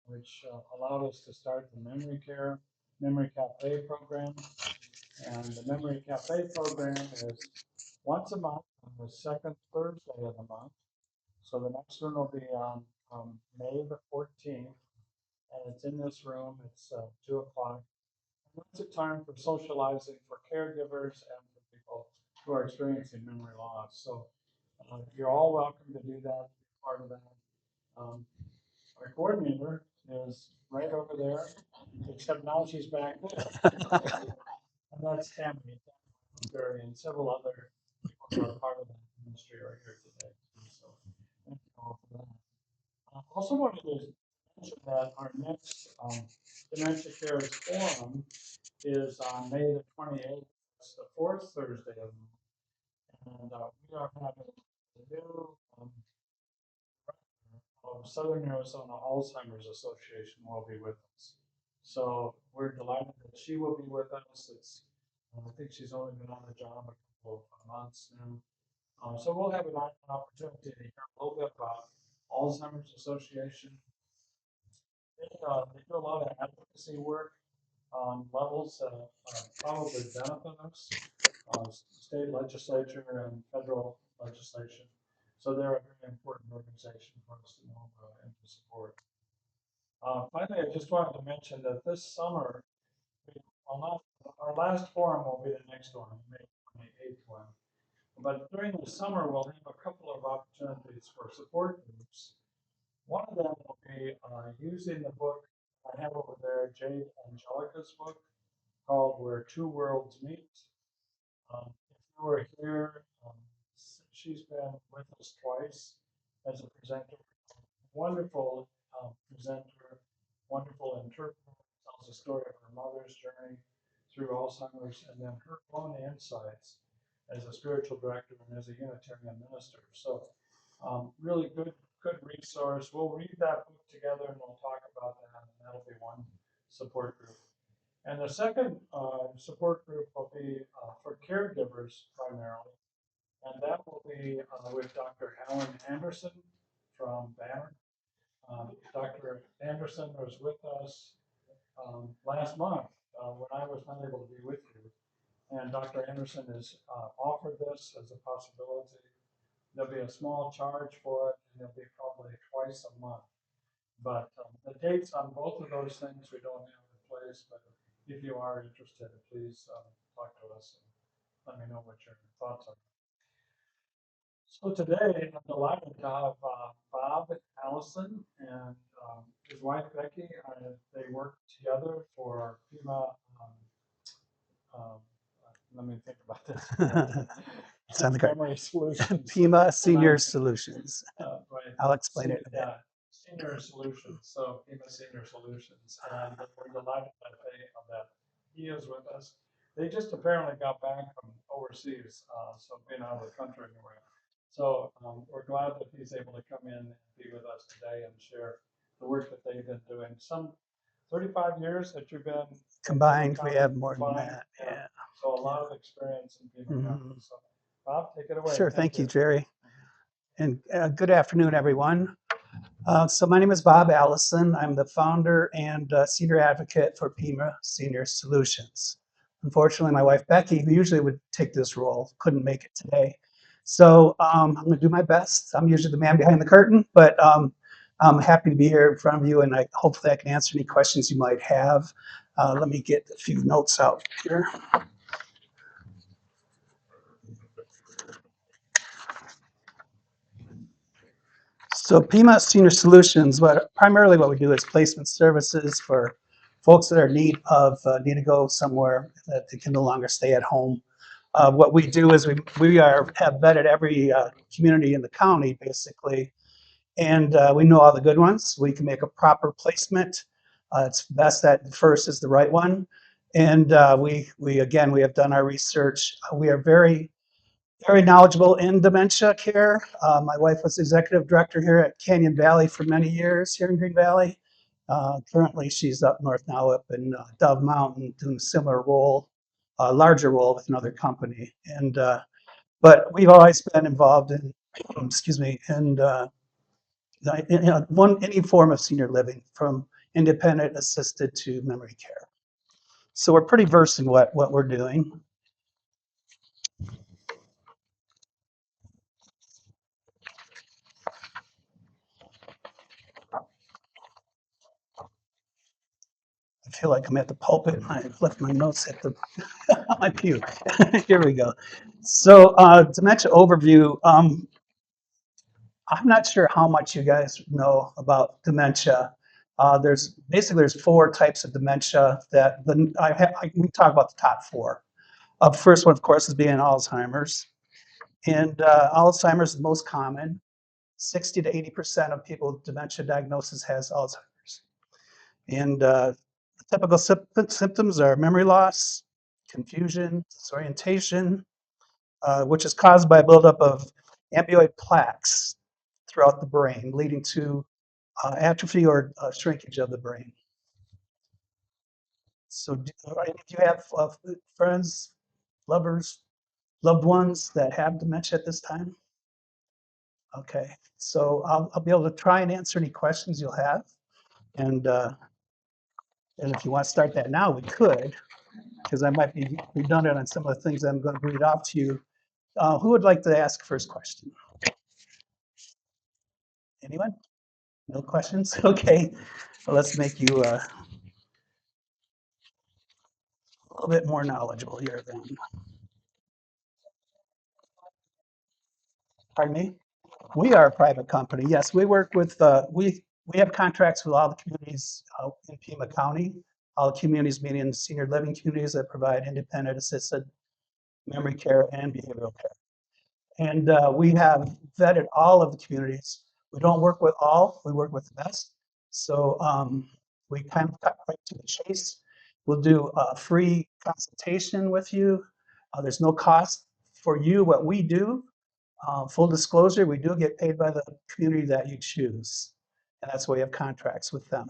which allowed us to start the Memory Cafe program. And the Memory Cafe program is once a month on the second Thursday of the month. So the next one will be on May the 14th, and it's in this room. It's 2 o'clock. And it's a time for socializing for caregivers and for people who are experiencing memory loss. So you're all welcome to do that, be part of that. Um, our coordinator is right over there, except now she's back there. And that's Tammy, Barry, and several other people who are part of that ministry are here today. So thank you all for that. I also wanted to mention that our next Dementia Cares Forum is on May the 28th. It's the fourth Thursday of the month. And we are having a new Southern Arizona Alzheimer's Association will be with us. So we're delighted that she will be with us. I think she's only been on the job a couple of months now. So we'll have an opportunity to hear a little bit about Alzheimer's Association. They do a lot of advocacy work on levels that probably benefit us, state legislature and federal legislation. So they're a very important organization for us to know about and to support. Finally, I just wanted to mention that this summer, our last forum will be the next one, May 28th one. But during the summer, we'll have a couple of opportunities for support groups. One of them will be using the book I have over there, Jade Angelica's book called Where Two Worlds Meet. If you were here, she's been with us twice as a presenter. Wonderful presenter, wonderful interpreter, tells the story of her mother's journey through Alzheimer's and then her own insights as a spiritual director and as a Unitarian minister. So really good resource. We'll read that book together and we'll talk about that, and that'll be one support group. And the second support group will be for caregivers primarily, and that will be with Dr. Alan Anderson from Banner. Dr. Anderson was with us last month when I was not able to be with you. And Dr. Anderson has offered this as a possibility. There'll be a small charge for it, and it'll be probably twice a month. But the dates on both of those things we don't have in place, but if you are interested, please talk to us and let me know what your thoughts are. So today, I'm delighted to have Bob Allison and his wife Becky. They work together for FEMA. Um, Let me think about this. It's on the card. Memory Solutions. PIMA Senior Solutions. Right. I'll explain it a bit. Yeah, Senior Solutions. So FEMA Senior Solutions, and we're delighted that he is with us. They just apparently got back from overseas, so being out of the country anywhere. So we're glad that he's able to come in and be with us today and share the work that they've been doing. Some 35 years that you've been combined. We have more than that. Yeah. So a lot of experience in FEMA county. So Bob, take it away. Sure. Thank you, Jerry. And good afternoon, everyone. So my name is Bob Allison. I'm the founder and senior advocate for PIMA Senior Solutions. Unfortunately, my wife Becky, who usually would take this role, couldn't make it today. So I'm going to do my best. I'm usually the man behind the curtain, but I'm happy to be here in front of you, and hopefully I can answer any questions you might have. Let me get a few notes out here. So PIMA Senior Solutions, primarily what we do is placement services for folks that are in need to go somewhere that they can no longer stay at home. What we do is we have vetted every community in the county basically, and we know all the good ones. We can make a proper placement. It's best that first is the right one, and we have done our research. We are very knowledgeable in dementia care. My wife was executive director here at Canyon Valley for many years here in Green Valley. Currently, she's up north now, up in Dove Mountain, doing a similar role, a larger role with another company. But we've always been involved in, Any form of senior living, from independent assisted to memory care. So we're pretty versed in what we're doing. I feel like I'm at the pulpit and I left my notes at the my pew. Here we go. So dementia overview. I'm not sure how much you guys know about dementia. There's four types of dementia that we talk about the top four. First one, of course, is being Alzheimer's, and Alzheimer's is the most common. 60 to 80% of people with dementia diagnosis has Alzheimer's, and the typical symptoms are memory loss, confusion, disorientation, which is caused by a buildup of amyloid plaques throughout the brain, leading to atrophy or shrinkage of the brain. So, do any of you have friends, lovers, loved ones that have dementia at this time? Okay, so I'll be able to try and answer any questions you'll have, and if you want to start that now, we could, because I might be redundant on some of the things I'm going to read off to you. Who would like to ask first question? Anyone? No questions? Okay, well, let's make you a little bit more knowledgeable here then. Pardon me? We are a private company. Yes, we work with, we have contracts with all the communities in Pima County, all the communities meaning senior living communities that provide independent assisted memory care and behavioral care. And we have vetted all of the communities. We don't work with all, we work with the best. So we kind of cut right to the chase. We'll do a free consultation with you. There's no cost for you. What we do, full disclosure, we do get paid by the community that you choose. And that's why we have contracts with them.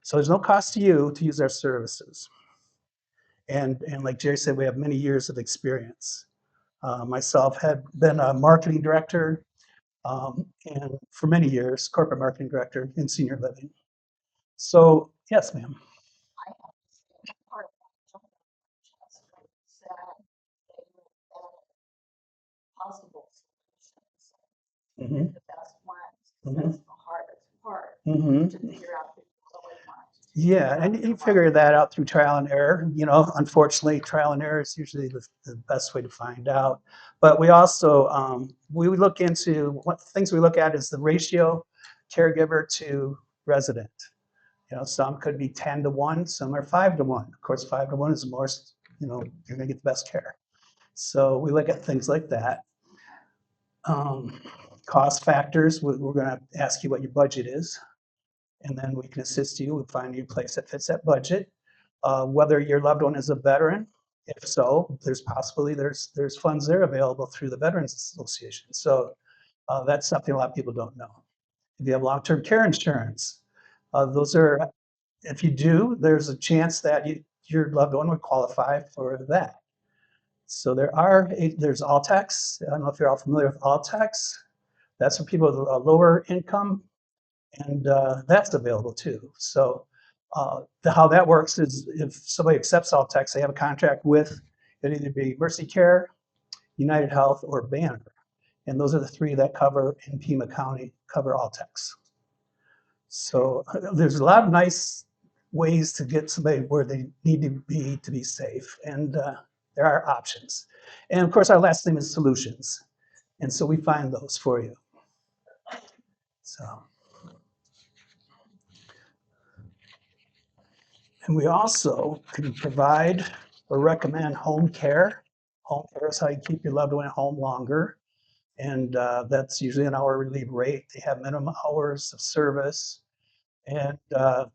So there's no cost to you to use our services. And like Jerry said, we have many years of experience. Myself had been a marketing director and for many years, corporate marketing director in senior living. So yes, ma'am. Mhm. Mhm. Mhm. Yeah, and you figure that out through trial and error. Unfortunately, trial and error is usually the best way to find out. But we also we look into what things we look at is the ratio caregiver to resident. Some could be 10 to 1, some are 5 to 1. Of course, 5 to 1 is the most, you're going to get the best care. So we look at things like that. Um, Cost factors, we're going to ask you what your budget is, and then we can assist you with finding a place that fits that budget. Whether your loved one is a veteran, if so, there's funds there available through the Veterans Association. So that's something a lot of people don't know. If you have long-term care insurance, if you do, there's a chance that your loved one would qualify for that. So there's All-Tax. I don't know if you're all familiar with All-Tax. That's for people with a lower income, and that's available too. So how that works is if somebody accepts All-Tax, they have a contract with it either be Mercy Care, United Health, or Banner. And those are the three that cover in Pima County, cover All-Tax. So there's a lot of nice ways to get somebody where they need to be safe, and there are options. And of course, our last name is solutions, and so we find those for you. So, and we also can provide or recommend home care. Home care is how you keep your loved one at home longer, and that's usually an hourly rate. They have minimum hours of service. And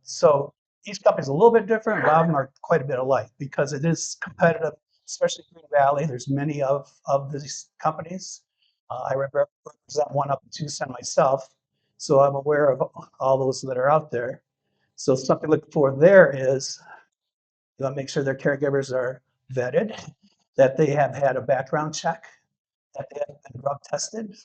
so each company is a little bit different. A lot of them are quite a bit alike because it is competitive, especially Green Valley. There's many of these companies. I represent one up in Tucson myself, so I'm aware of all those that are out there. So something to look for there is you want to make sure their caregivers are vetted, that they have had a background check, that they have been drug tested,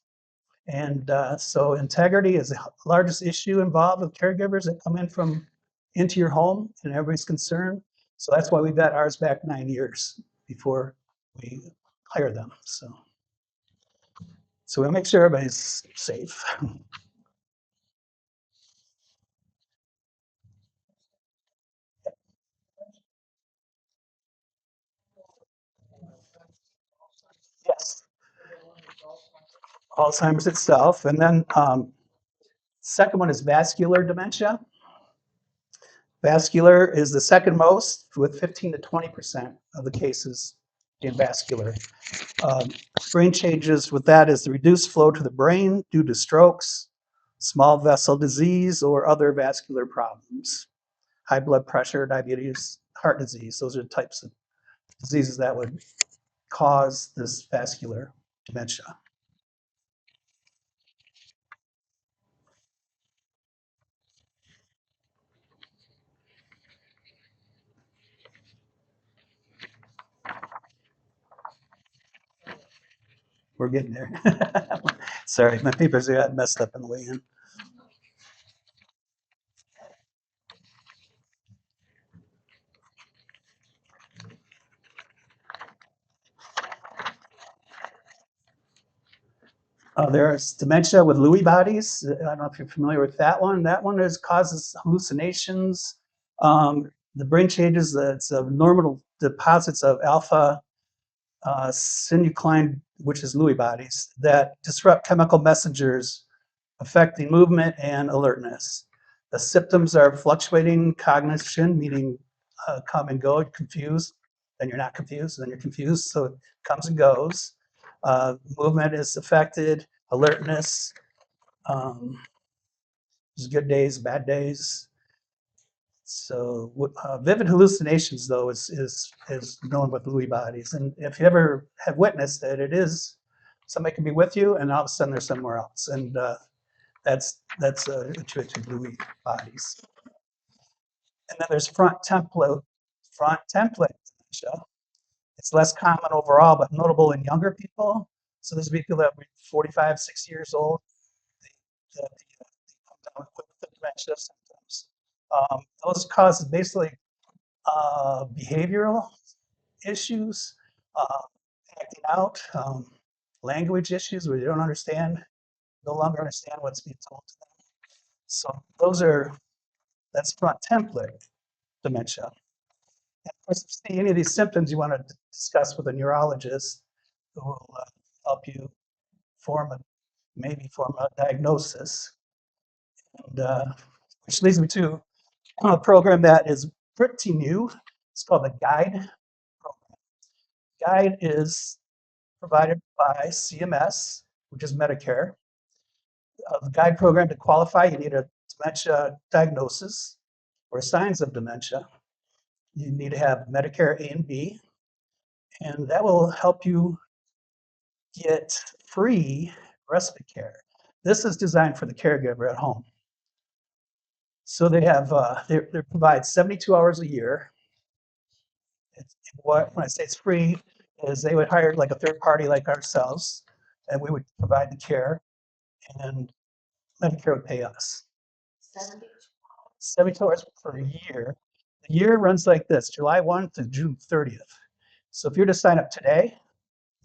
And so integrity is the largest issue involved with caregivers that come in from into your home, and everybody's concerned. So that's why we vet ours back 9 years before we hire them. So we'll make sure everybody's safe. Yes, Alzheimer's itself, and then second one is vascular dementia. Vascular is the second most, with 15 to 20% of the cases being vascular. Um, Brain changes with that is the reduced flow to the brain due to strokes, small vessel disease, or other vascular problems. High blood pressure, diabetes, heart disease, those are the types of diseases that would cause this vascular dementia. We're getting there. Sorry, my papers got messed up on the way in. There's dementia with Lewy bodies. I don't know if you're familiar with that one. That one causes hallucinations. The brain changes, it's abnormal deposits of alpha synuclein, which is Lewy bodies, that disrupt chemical messengers affecting movement and alertness. The symptoms are fluctuating cognition, meaning come and go, confused, then you're not confused, then you're confused, so it comes and goes. Movement is affected, alertness, um, there's good days, bad days. So vivid hallucinations, though, is known with Lewy bodies, and if you ever have witnessed it, it is somebody can be with you, and all of a sudden they're somewhere else, and that's attributed to Lewy bodies. And then there's front template dementia. It's less common overall, but notable in younger people. So there's people that are 45, 60 years old that come down with the dementia symptoms. Those causes basically behavioral issues, uh, acting out, language issues where you don't understand, no longer understand what's being told to them. So that's front template dementia. And of course, if you see any of these symptoms you want to discuss with a neurologist who will help you form a maybe form a diagnosis. And which leads me to a program that is pretty new. It's called the GUIDE program. GUIDE is provided by CMS, which is Medicare. The GUIDE program, to qualify, you need a dementia diagnosis or signs of dementia. You need to have Medicare A and B, and that will help you get free respite care. This is designed for the caregiver at home. So they provide 72 hours a year. When I say it's free, is they would hire like a third party like ourselves, and we would provide the care, and Medicare would pay us. 72 hours per year. The year runs like this, July 1 to June 30th. So if you're to sign up today,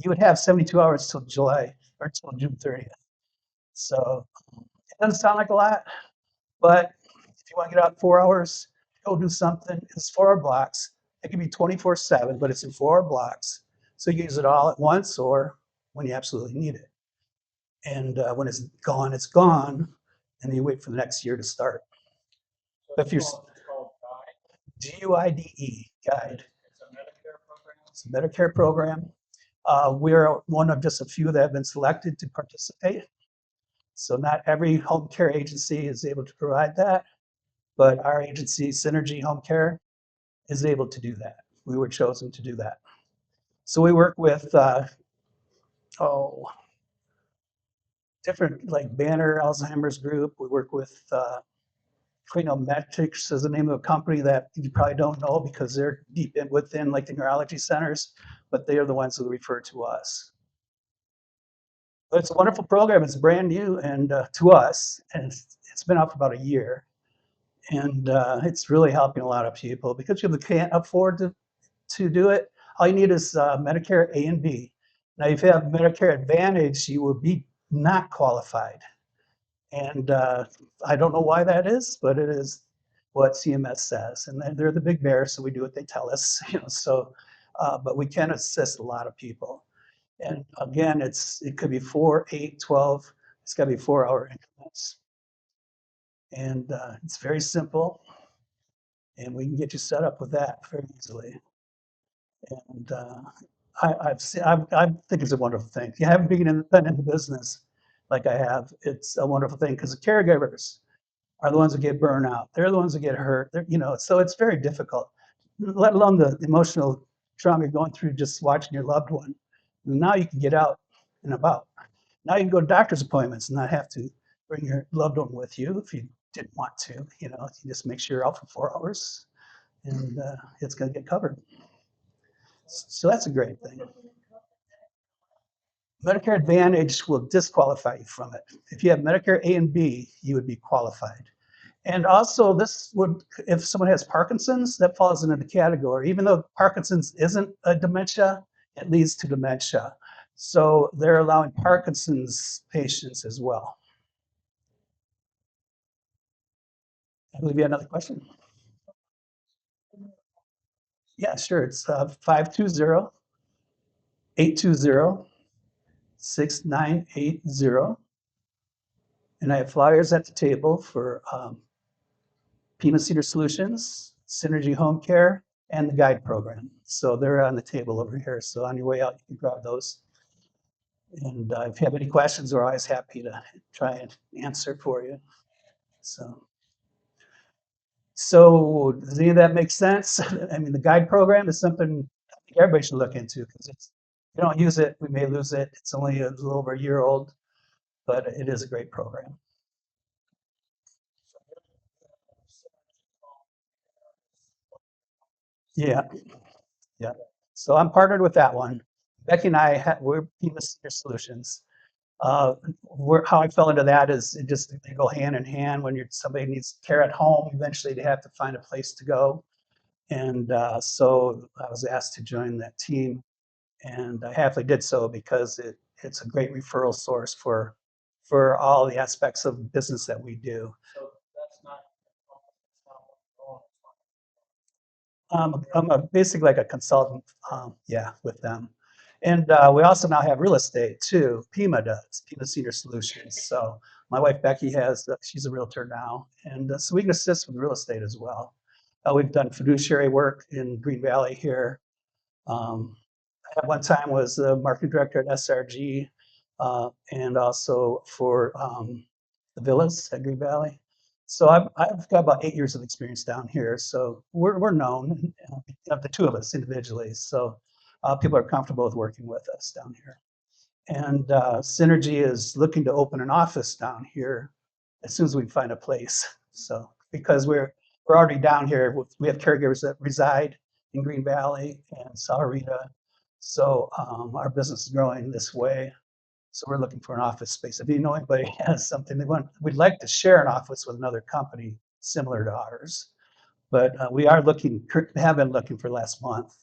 you would have 72 hours till July or till June 30th. So it doesn't sound like a lot, but if you want to get out 4 hours, go do something. It's 4 hour blocks. It can be 24/7, but it's in 4 hour blocks. So you use it all at once or when you absolutely need it. And when it's gone, it's gone. And then you wait for the next year to start. If you're GUIDE, guide. It's a Medicare program. We're one of just a few that have been selected to participate. So not every home care agency is able to provide that, but our agency, Synergy Home Care, is able to do that. We were chosen to do that. So we work with different like Banner Alzheimer's Group. We work with Metrics is the name of a company that you probably don't know because they're deep in within like the neurology centers, but they are the ones who refer to us. But it's a wonderful program. It's brand new and to us, and it's been out for about a year, and it's really helping a lot of people because people can't afford to do it. All you need is Medicare A and B. Now, if you have Medicare Advantage, you will be not qualified. And I don't know why that is, but it is what CMS says. And they're the big bears, so we do what they tell us. So, but we can assist a lot of people. And again, it could be 4, 8, 12. It's got to be 4-hour increments. And it's very simple. And we can get you set up with that very easily. And I think it's a wonderful thing. If you haven't been in the business like I have, it's a wonderful thing because the caregivers are the ones that get burned out. They're the ones that get hurt. So it's very difficult, let alone the emotional trauma you're going through just watching your loved one. And now you can get out and about. Now you can go to doctor's appointments and not have to bring your loved one with you if you didn't want to. You just make sure you're out for 4 hours and it's going to get covered. So that's a great thing. Medicare Advantage will disqualify you from it. If you have Medicare A and B, you would be qualified. And also, this would, if someone has Parkinson's, that falls into the category. Even though Parkinson's isn't a dementia, it leads to dementia. So they're allowing Parkinson's patients as well. I believe you had another question. Yeah, sure. It's 520 820 6980. And I have flyers at the table for Pima Cedar Solutions, Synergy Home Care, and the guide program. So they're on the table over here. So on your way out, you can grab those. And if you have any questions, we're always happy to try and answer for you. So does any of that make sense? I mean, the guide program is something I think everybody should look into because if you don't use it, we may lose it. It's only a little over a year old, but it is a great program. Yeah, yeah. So I'm partnered with that one. Becky and we're Pima Senior Solutions. How I fell into that is they go hand in hand. When somebody needs care at home, eventually they have to find a place to go. And so I was asked to join that team, and I happily did so because it's a great referral source for all the aspects of business that we do. So that's not. Basically like a consultant, yeah, with them. And we also now have real estate too. Pima does, Pima Senior Solutions. So my wife Becky she's a realtor now, and so we can assist with real estate as well. We've done fiduciary work in Green Valley here. Um, at one time was the marketing director at SRG, and also for the villas at Green Valley. So I've got about 8 years of experience down here. So we're known, the two of us individually. So people are comfortable with working with us down here. And Synergy is looking to open an office down here as soon as we find a place. So because we're already down here, we have caregivers that reside in Green Valley and Sahuarita. So our business is growing this way. So we're looking for an office space. If you know anybody has something they want, we'd like to share an office with another company similar to ours. But we have been looking for last month.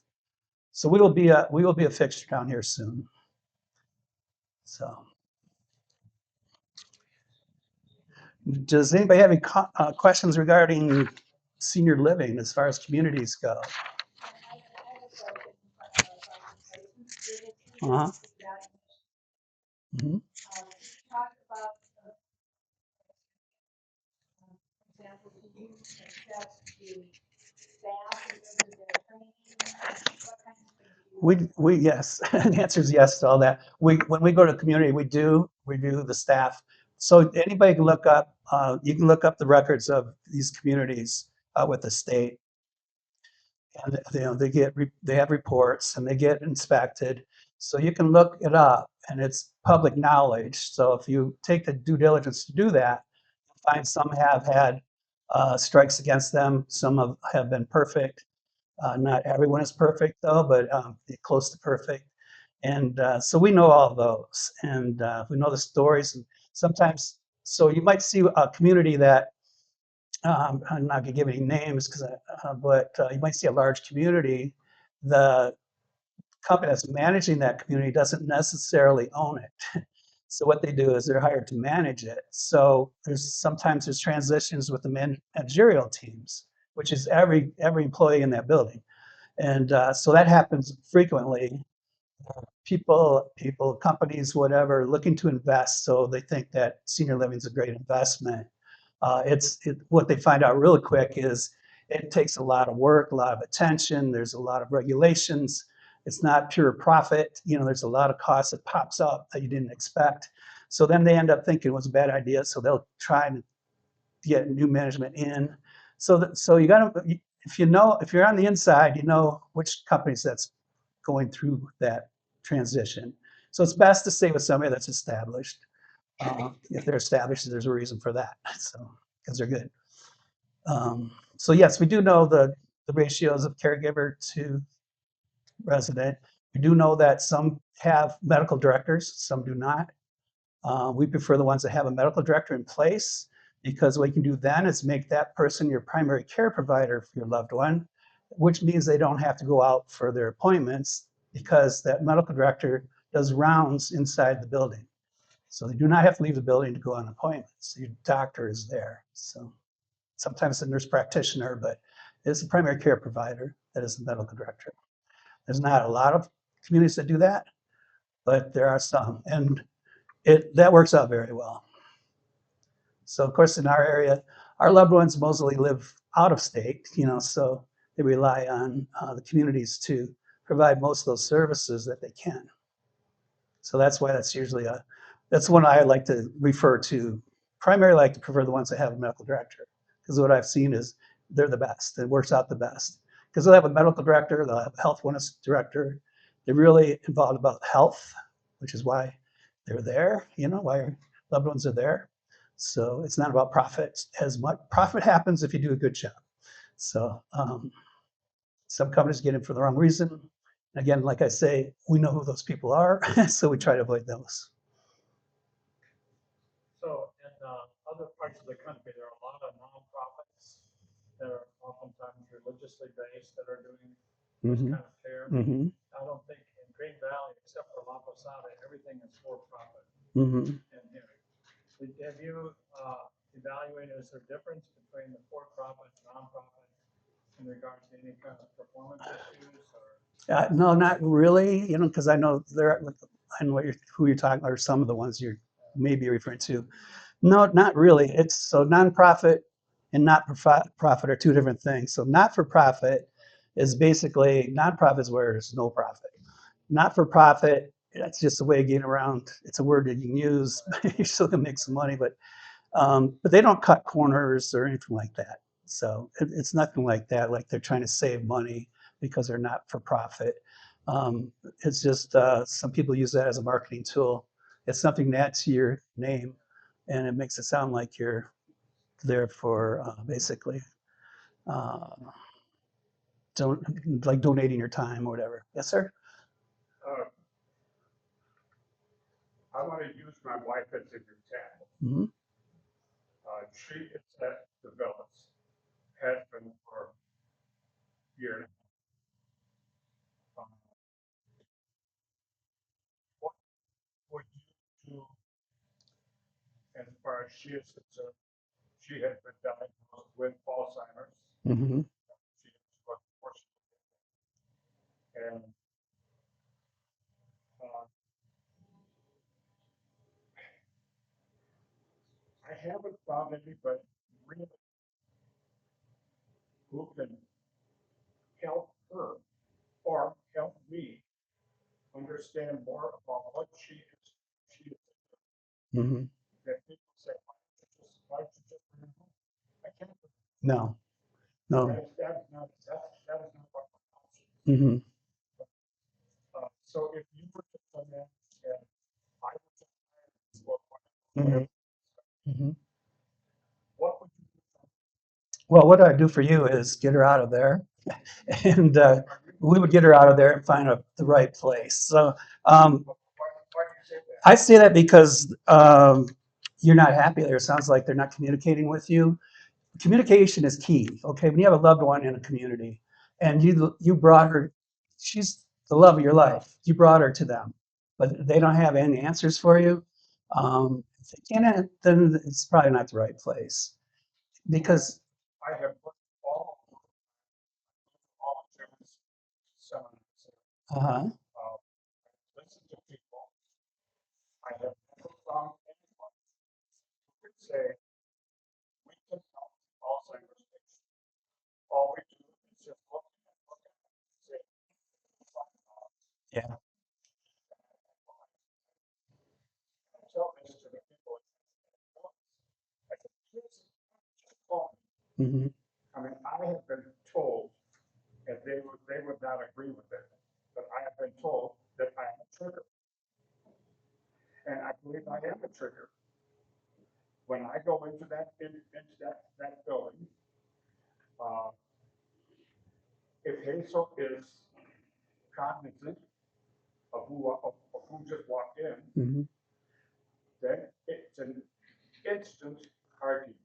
So we will be a fixture down here soon. So does anybody have any questions regarding senior living as far as communities go? Uh-huh. Mhm. Yes, the answer is yes to all that. When we go to community, we do the staff. So anybody can look up, you can look up the records of these communities with the state. And they have reports and they get inspected. So you can look it up and it's public knowledge. So if you take the due diligence to do that, you'll find some have had strikes against them. Some have been perfect. Not everyone is perfect though, but close to perfect. And so we know all those, and we know the stories. And sometimes, so you might see a community that I'm not going to give any names, but you might see a large community. The company that's managing that community doesn't necessarily own it. So what they do is they're hired to manage it. So sometimes there's transitions with the managerial teams, which is every employee in that building, and so that happens frequently. Companies, whatever, looking to invest, so they think that senior living is a great investment. What they find out really quick is it takes a lot of work, a lot of attention. There's a lot of regulations. It's not pure profit. There's a lot of cost that pops up that you didn't expect. So then they end up thinking it was a bad idea. So they'll try and get new management in. So you got to, if you're on the inside, you know which companies that's going through that transition. So it's best to stay with somebody that's established. If they're established, there's a reason for that. So because they're good. So yes, we do know the ratios of caregiver to resident. We do know that some have medical directors, some do not. We prefer the ones that have a medical director in place, because what you can do then is make that person your primary care provider for your loved one, which means they don't have to go out for their appointments, because that medical director does rounds inside the building. So they do not have to leave the building to go on appointments. Your doctor is there. So sometimes a nurse practitioner, but it's a primary care provider that is the medical director. There's not a lot of communities that do that, but there are some, and that works out very well. So of course, in our area, our loved ones mostly live out of state, so they rely on the communities to provide most of those services that they can. So that's why that's one I like to refer to. Primarily, like to prefer the ones that have a medical director, because what I've seen is they're the best. It works out the best, because they'll have a medical director, they'll have a health wellness director. They're really involved about health, which is why they're there. Why our loved ones are there. So it's not about profit as much. Profit happens if you do a good job. So some companies get in for the wrong reason. Again, like I say, we know who those people are, so we try to avoid those. So in other parts of the country, there are a lot of nonprofits that are oftentimes religiously based that are doing this Mhm. kind of care. Mhm. I don't think in Green Valley, except for La Posada, everything is for profit Mhm. in here. Have you evaluated, is there a difference between the for-profit and nonprofit in regards to any kind of performance issues or? No, not really. Because I know I know who you're talking, or some of the ones you may be referring to. No, not really. It's so nonprofit and not profit are two different things. So not for profit is basically nonprofit is where there's no profit. Not for profit, that's just a way of getting around. It's a word that you can use. You're still gonna make some money, but they don't cut corners or anything like that. So it's nothing like that. Like they're trying to save money because they're not for profit. It's just some people use that as a marketing tool. It's something that's your name, and it makes it sound like you're there for basically uh, don't like donating your time or whatever. Yes, sir. Uh, I want to use my wife as an example. Hmm. She is at the Villas, has been for years. Um, what would you do as far as she is concerned? She has been diagnosed with Alzheimer's. Hmm. She was fortunate, and uh, I haven't found anybody really who can help her or help me understand more about what she is. She is Hmm. that people say, why don't you just bring her home? I can't. No, no. That is not what my option. Hmm. So if you were to come in and I were to hire you or Hmm. whatever, Hmm. what would you do? Well, what I do for you is get her out of there, and Are you we would get her out of there and find the right place. So Why do you say that? I say that because you're not happy there. It sounds like they're not communicating with you. Communication is key. Okay, when you have a loved one in a community and you brought her, she's the love of your life. You brought her to them, but they don't have any answers for you. If they can't, then it's probably not the right place because I have put all Jim's seminars, uh listen to people. I have never found anyone who could say, we can help Alzheimer's patients. All we do is just look at it and say, yeah. I tell this to the people. I said, please just call me. Hmm. I mean, I have been told, and they would not agree with it, but I have been told that I am a trigger. And I believe I am a trigger. When I go into that building, uh, if Hazel is cognizant of who just walked in, Hmm. then it's an instant argument.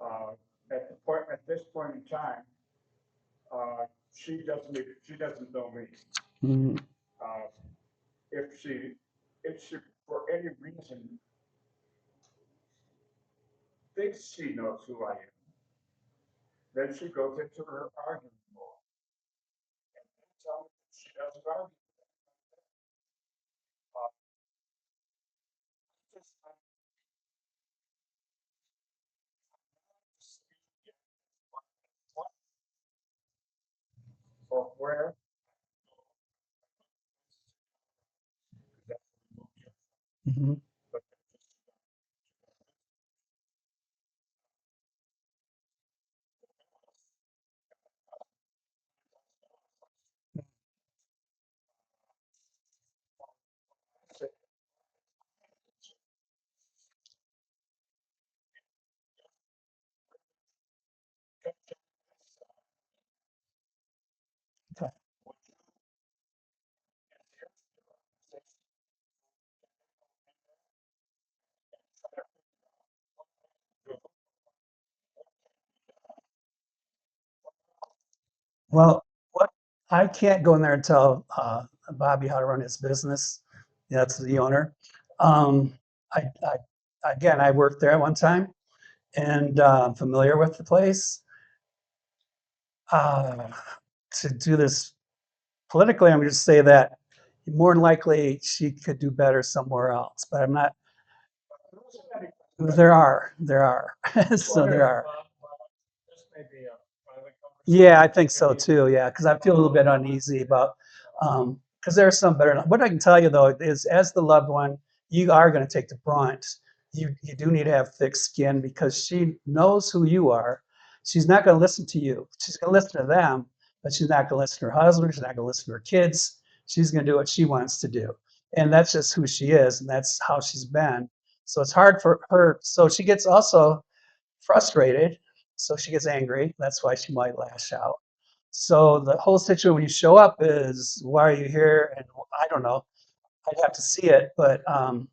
Uh, at this point in time, she doesn't know me. Hmm. Uh, if she for any reason thinks she knows who I am, then she goes into her argument mode. And tell me that she doesn't argue. Just what or where Hmm. but Okay. Well, what I can't go in there and tell Bobby how to run his business. That's the owner. Um, again, I worked there at one time and I'm familiar with the place. Uh, to do this politically, I'm going to say that more than likely she could do better somewhere else, but I'm not. There are, so there are. This may be a private conversation. Yeah, I think so too. Yeah, because I feel a little bit uneasy about because there are some better. What I can tell you though is, as the loved one, you are going to take the brunt. You do need to have thick skin because she knows who you are. She's not going to listen to you. She's going to listen to them, but she's not going to listen to her husband. She's not going to listen to her kids. She's going to do what she wants to do, and that's just who she is, and that's how she's been. So it's hard for her. So she gets also frustrated, so she gets angry. That's why she might lash out. So the whole situation when you show up is, why are you here? And I don't know. I'd have to see it, but a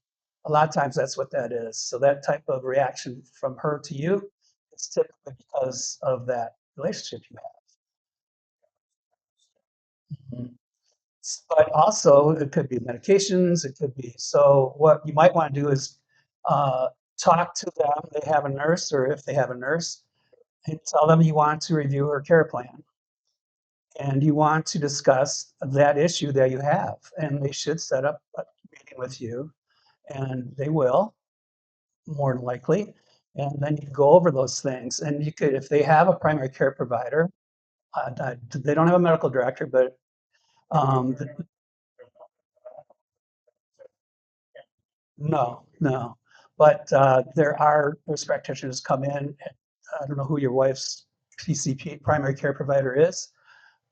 lot of times that's what that is. So that type of reaction from her to you is typically because of that relationship you have. Mhm. But also it could be medications. It could be. So what you might want to do is uh, talk to them. They have a nurse, or if they have a nurse, and tell them you want to review her care plan and you want to discuss that issue that you have. And they should set up a meeting with you, and they will, more than likely. And then you go over those things. And you could, if they have a primary care provider, they don't have a medical director, but um, no, no. But there are nurse practitioners come in. And I don't know who your wife's PCP, primary care provider is,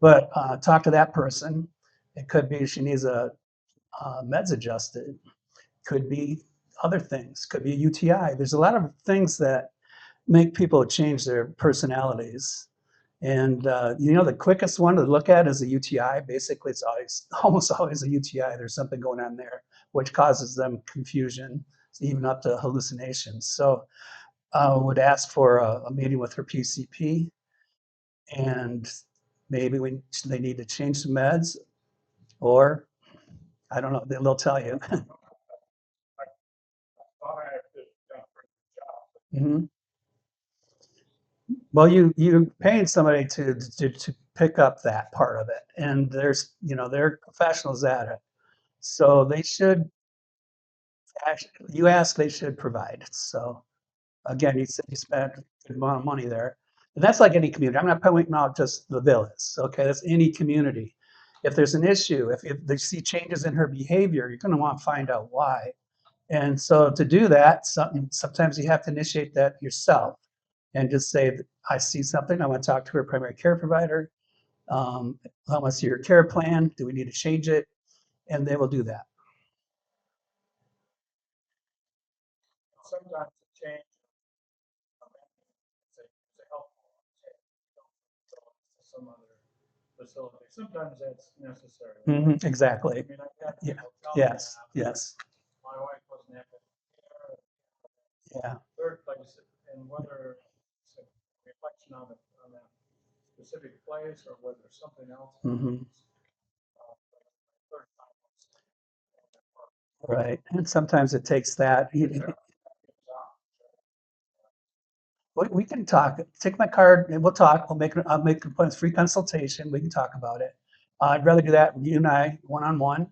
but talk to that person. It could be she needs a meds adjusted. Could be other things. Could be a UTI. There's a lot of things that make people change their personalities, And the quickest one to look at is a UTI. Basically, it's always almost always a UTI. There's something going on there, which causes them confusion, even up to hallucinations. So I would ask for a meeting with her PCP, and maybe they need to change some meds, or I don't know. They'll tell you. Thought I had done a pretty good job. Mhm. Well, you paying somebody to pick up that part of it, and they're professionals at it, so they should actually. You ask, they should provide. So again, you said you spent a good amount of money there, and that's like any community. I'm not pointing out just the villas. Okay, that's any community. If there's an issue, if they see changes in her behavior, you're going to want to find out why. And so to do that, sometimes you have to initiate that yourself and just say, I see something, I want to talk to her primary care provider. I want to see your care plan. Do we need to change it? And they will do that. Sometimes the change of is a helpful change. To some other facility. Sometimes that's necessary. I Exactly. mean, I've had Yeah. people tell me Yes. that. Yes. My wife wasn't able to care. Yeah. Third place, and whether it's a reflection on that specific place or whether there's something else. hmm Third time. Right. And sometimes it takes that. We can talk. Take my card and we'll talk. I'll make an appointment, free consultation. We can talk about it. I'd rather do that with you and I one-on-one,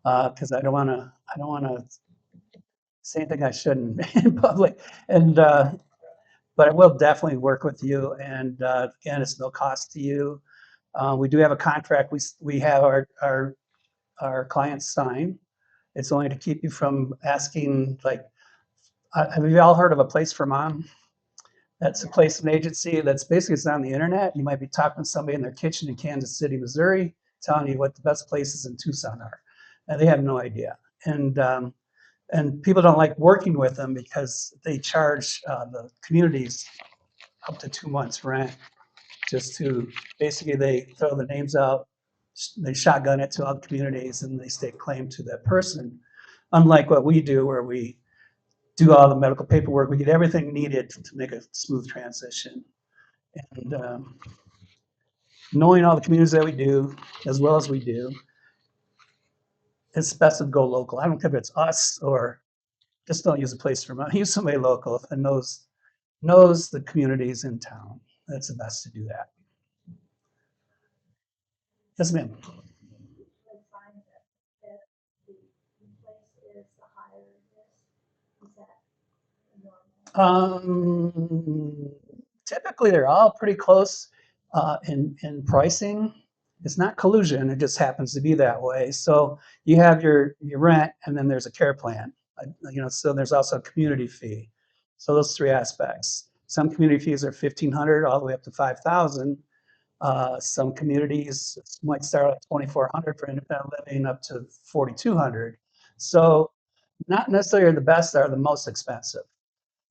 because I don't wanna say anything I shouldn't in public. And, but I will definitely work with you. And, again, it's no cost to you. We do have a contract. We have our clients sign. It's only to keep you from asking, like, have you all heard of a place for mom? That's a placement agency that's basically it's on the internet. You might be talking to somebody in their kitchen in Kansas City, Missouri, telling you what the best places in Tucson are, and they have no idea. And people don't like working with them because they charge the communities up to 2 months rent just to basically they throw the names out, they shotgun it to all the communities, and they stake claim to that person. Unlike what we do, where we do all the medical paperwork, we get everything needed to make a smooth transition. And knowing all the communities that we do, as well as we do, it's best to go local. I don't care if it's us or just don't use a place for money. Use somebody local and knows the communities in town. That's the best to do that. Yes, ma'am. Um, Typically, they're all pretty close in pricing. It's not collusion, it just happens to be that way. So you have your rent, and then there's a care plan. So there's also a community fee. So those three aspects. Some community fees are 1,500 all the way up to 5,000. Some communities might start at 2,400 for independent living, up to 4,200. So not necessarily the best are the most expensive.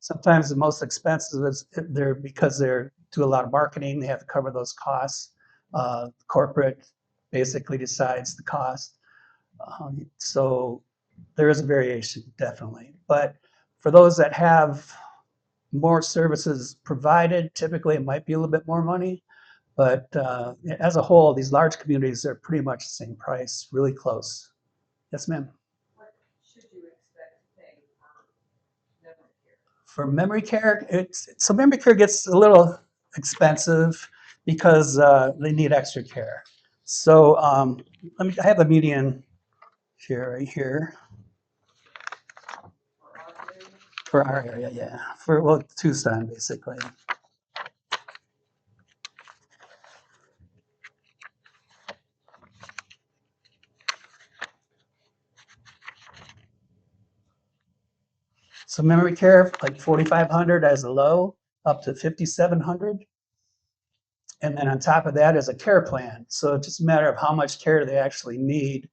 Sometimes the most expensive is they're because they're do a lot of marketing. They have to cover those costs. Corporate basically decides the cost. So there is a variation, definitely. But for those that have more services provided, typically it might be a little bit more money. But as a whole, these large communities are pretty much the same price, really close. Yes, ma'am. For memory care, so memory care gets a little expensive because they need extra care. So I have a median here, right here, for our area, yeah, for well, Tucson, basically. So memory care, like 4,500 as a low, up to 5,700. And then on top of that is a care plan. So it's just a matter of how much care they actually need.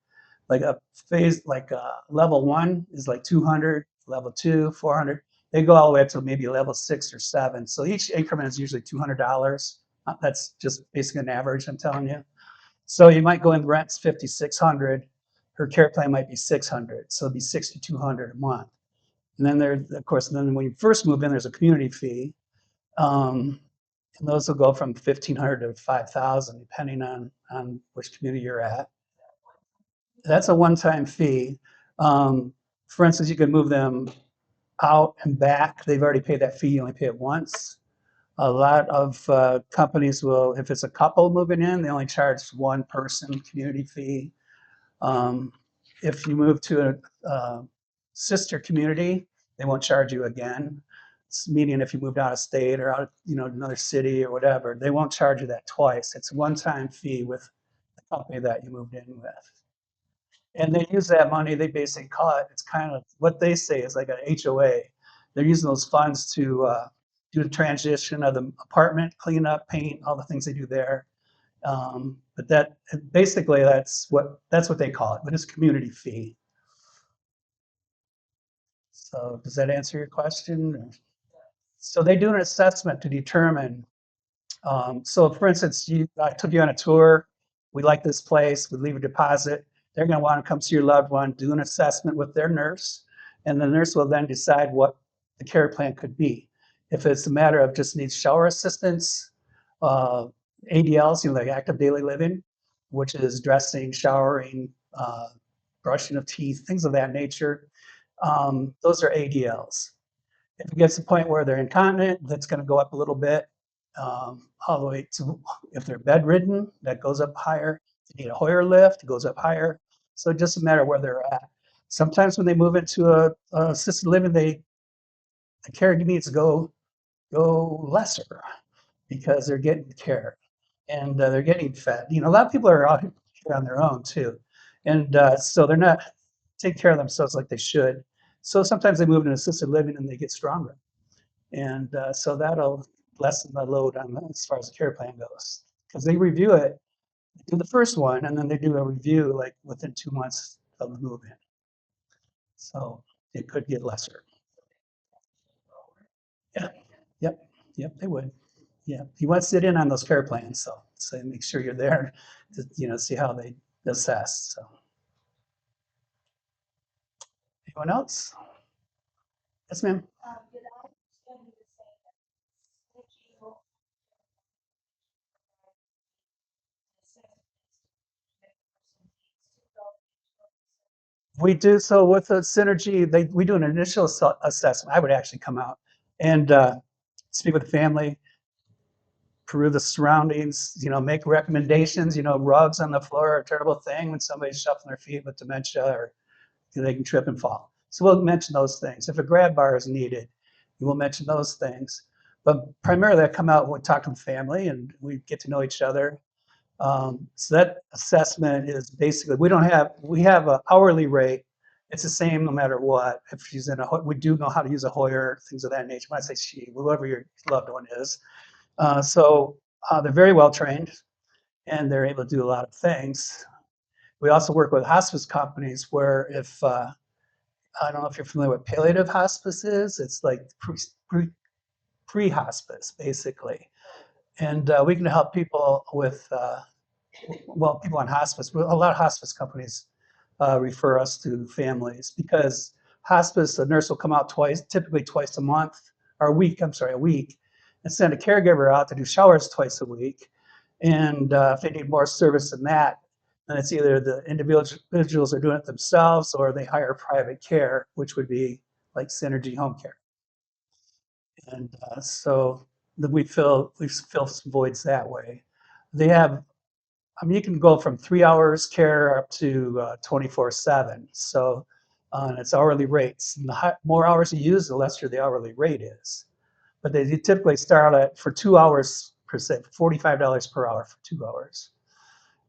Like a phase, like level 1 is like 200, level 2, 400. They go all the way up to maybe level 6 or 7. So each increment is usually $200 That's just basically an average, I'm telling you. So you might go in, rent's 5,600, her care plan might be 600, so it'd be 6,200 a month. And then there, of course, then when you first move in, there's a community fee. Um, and those will go from 1,500 to 5,000, depending on which community you're at. That's a one-time fee. For instance, you could move them out and back. They've already paid that fee. You only pay it once. A lot of companies will, if it's a couple moving in, they only charge one person community fee. Um, if you move to a sister community, they won't charge you again. Meaning if you moved out of state or out of, another city or whatever, they won't charge you that twice. It's a one-time fee with the company that you moved in with. And they use that money, they basically call it, it's kind of what they say is like an HOA. They're using those funds to do the transition of the apartment, clean up, paint, all the things they do there. But that basically that's what they call it, but it's community fee. So does that answer your question? So they do an assessment to determine. So for instance, I took you on a tour. We like this place. We leave a deposit. They're going to want to come see your loved one, do an assessment with their nurse, and the nurse will then decide what the care plan could be. If it's a matter of just needs shower assistance, ADLs, like active daily living, which is dressing, showering, brushing of teeth, things of that nature. Those are ADLs. If it gets to the point where they're incontinent, that's going to go up a little bit, all the way to if they're bedridden, that goes up higher. If you need a Hoyer lift, it goes up higher. So it doesn't matter where they're at. Sometimes when they move into a assisted living, the care needs to go lesser because they're getting care and they're getting fed. A lot of people are out here on their own too, and so they're not taking care of themselves like they should. So sometimes they move into assisted living and they get stronger. And so that'll lessen the load on them as far as the care plan goes. Because they review it, do the first one, and then they do a review like within 2 months of the move in. So it could get lesser. Yeah, yep, yep, they would. Yeah, you want to sit in on those care plans, so make sure you're there to see how they assess. So anyone else? Yes, ma'am. We do so with the synergy. We do an initial assessment. I would actually come out and speak with the family, peruse the surroundings, make recommendations. Rugs on the floor are a terrible thing when somebody's shuffling their feet with dementia, or they can trip and fall. So we'll mention those things. If a grab bar is needed, we will mention those things. But primarily, I come out and we talk to the family and we get to know each other. So that assessment is basically, we have an hourly rate. It's the same no matter what. If she's we do know how to use a Hoyer, things of that nature. When I say she, whoever your loved one is. So they're very well trained and they're able to do a lot of things. We also work with hospice companies where if, I don't know if you're familiar with palliative hospice is, it's like pre-hospice basically. And we can help people with people on hospice. A lot of hospice companies refer us to families because hospice, the nurse will come out typically twice a month, or a week, and send a caregiver out to do showers twice a week. And if they need more service than that, then it's either the individuals are doing it themselves or they hire private care, which would be like Synergy Home Care. And so we fill some voids that way. They have you can go from 3 hours care up to 24/7. So it's hourly rates. And the more hours you use, the lesser the hourly rate is. But they typically start at for 2 hours per se, $45 per hour for 2 hours.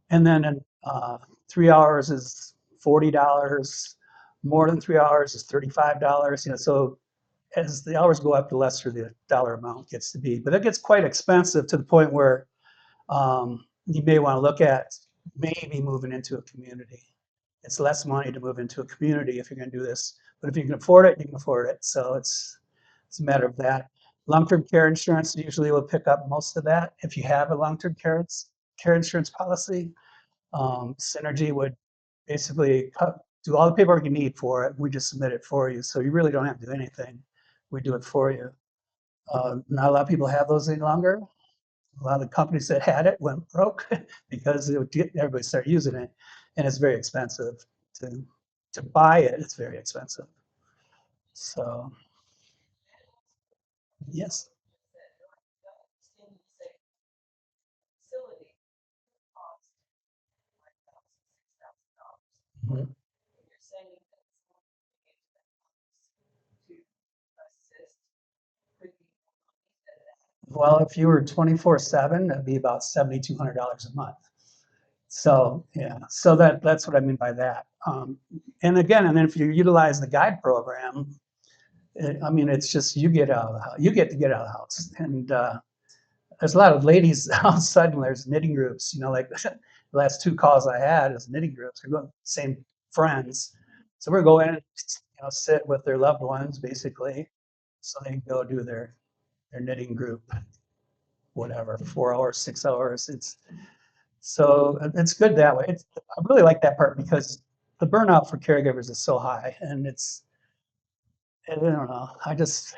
And then in 3 hours is $40. More than 3 hours is $35. So as the hours go up, the lesser the dollar amount gets to be. But it gets quite expensive to the point where you may want to look at maybe moving into a community. It's less money to move into a community if you're going to do this, but if you can afford it, you can afford it. So it's a matter of that. Long-term care insurance usually will pick up most of that if you have a long-term care insurance policy. Synergy would basically do all the paperwork you need for it. We just submit it for you, so you really don't have to do anything. We do it for you. Not a lot of people have those any longer. A lot of the companies that had it went broke because everybody started using it, and it's very expensive to to buy it. It's very expensive. So yes. Mhm. Well, if you were 24/7, that'd be about $7,200 a month. So yeah, so that's what I mean by that. And again, and then if you utilize the guide program, I mean, it's just you get out of the house, you get to get out of the house, and there's a lot of ladies outside when there's knitting groups. You know, like the last two calls I had is knitting groups. We're going same friends, so we're going, sit with their loved ones basically, so they can go do their knitting group, whatever, 4 hours, 6 hours. It's good that way. I really like that part because the burnout for caregivers is so high, and I don't know. I just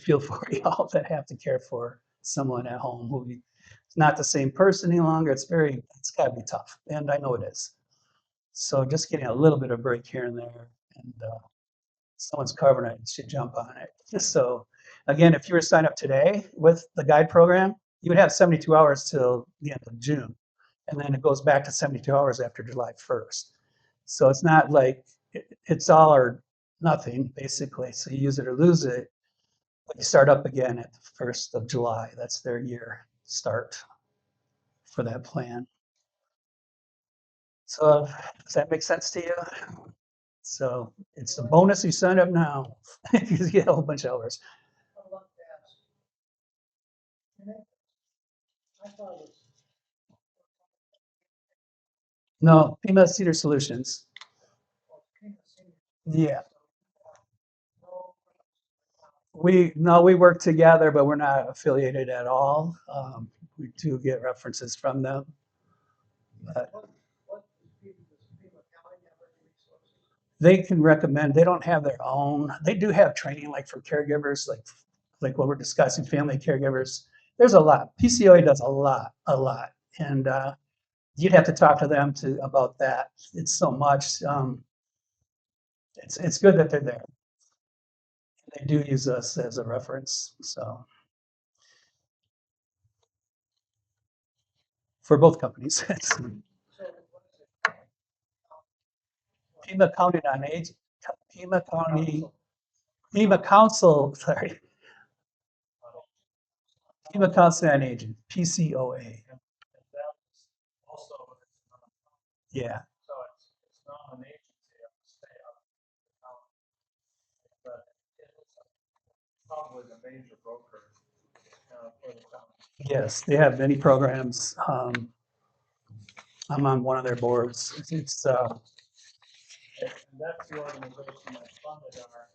feel for y'all that have to care for someone at home who is not the same person any longer. It's got to be tough, and I know it is. So just getting a little bit of break here and there, and someone's covering it, you should jump on it. So again, if you were to sign up today with the guide program, you would have 72 hours till the end of June, and then it goes back to 72 hours after July 1st. So it's not like it's all or nothing, basically. So you use it or lose it, but you start up again at the 1st of July. That's their year start for that plan. So does that make sense to you? So it's a bonus you sign up now. You get a whole bunch of hours. No, Pima Cedar Solutions. Yeah, we work together, but we're not affiliated at all. We do get references from them. But they can recommend, they don't have their own, they do have training like for caregivers, like what we're discussing, family caregivers. There's a lot. PCOA does a lot. And you'd have to talk to them about that. It's so much. It's good that they're there. They do use us as a reference. So for both companies, it's Pima County on Age, Pima County, Pima Council, sorry, Pima Council on Aging, PCOA. And that is also, Yeah. so it's not an agency of the state of the county, but it is probably the major broker for the county. Yes, they have many programs. I'm on one of their boards. And that's the organization that funded our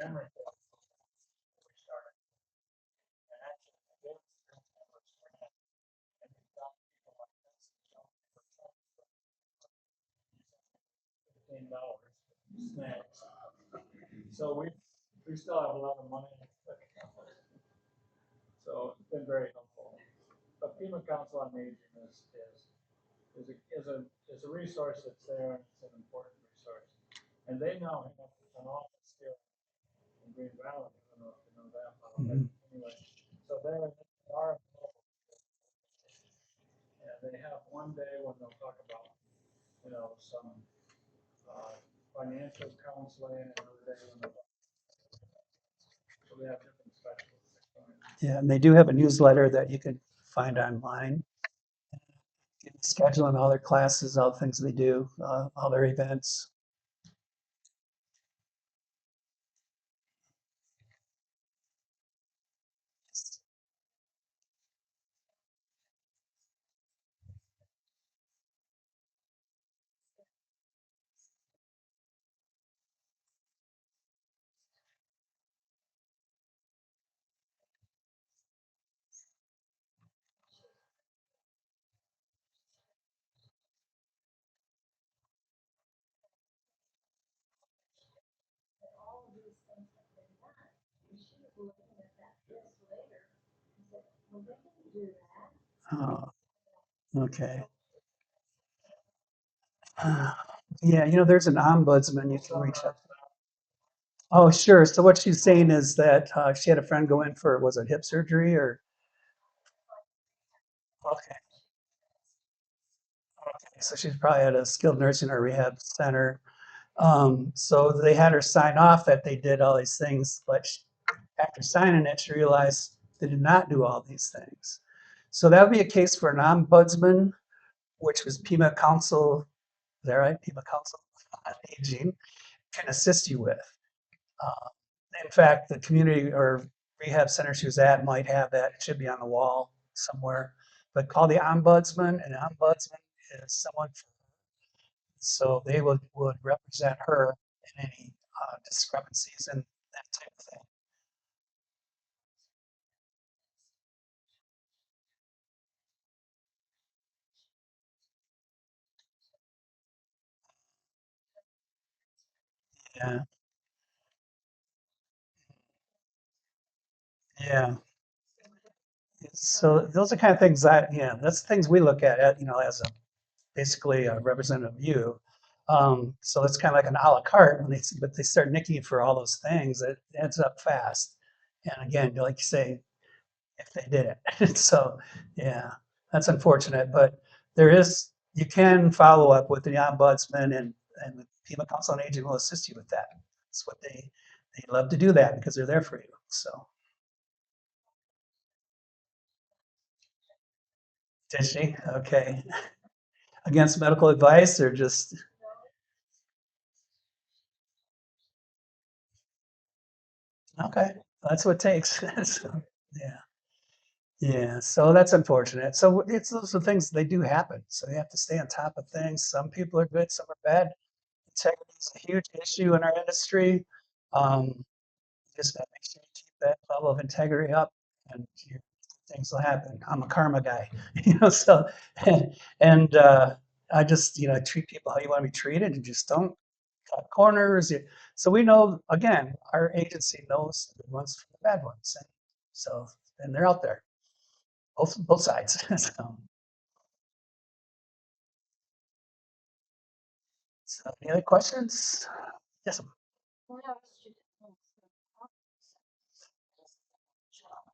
memory care that we started. And actually, the biggest members grant, and we've got people like this, for $15 snacks. So we still have a lot of money. So it's been very helpful. But FEMA Council on Aging is a resource that's there, and it's an important resource. And they now have an office here in Green Valley. I don't know if you know that, but anyway, so they are, and they have one day when they'll talk about, some financial counseling, and another day when they'll, so they have different specialists that come in. Yeah, and they do have a newsletter that you can find online. You can schedule on all their classes, all the things they do, all their events. Oh, okay. Yeah, there's an ombudsman you can reach out to. Oh, sure. So what she's saying is that she had a friend go in for, was it hip surgery or? Okay. Okay. So she's probably at a skilled nursing or rehab center. So they had her sign off that they did all these things, but after signing it, she realized they did not do all these things. So that would be a case for an ombudsman, which was Pima Council, is that right? Pima Council on Aging can assist you with. Uh, in fact, the community or rehab center she was at might have that. It should be on the wall somewhere. But call the ombudsman, and ombudsman is someone, so they would represent her in any discrepancies and that type of thing. Yeah, yeah. So those are kind of things that, yeah, that's the things we look at, as a basically a representative view. So it's kind of like an a la carte but they start nicking you for all those things, it adds up fast. And again, like you say, if they did it. So yeah, that's unfortunate, but you can follow up with the ombudsman and the Pima Council on Aging will assist you with that. It's what they love to do that because they're there for you. So did she? Okay. Against medical advice or just, okay, that's what it takes. So, yeah. Yeah, so that's unfortunate. So it's those are things they do happen. So you have to stay on top of things. Some people are good, some are bad. Integrity is a huge issue in our industry. Um, just gotta make sure you keep that level of integrity up, and things will happen. I'm a karma guy, So and I just treat people how you want to be treated, and just don't cut corners. So we know again, our agency knows the good ones from the bad ones, and so and they're out there both sides. So any other questions? Yes.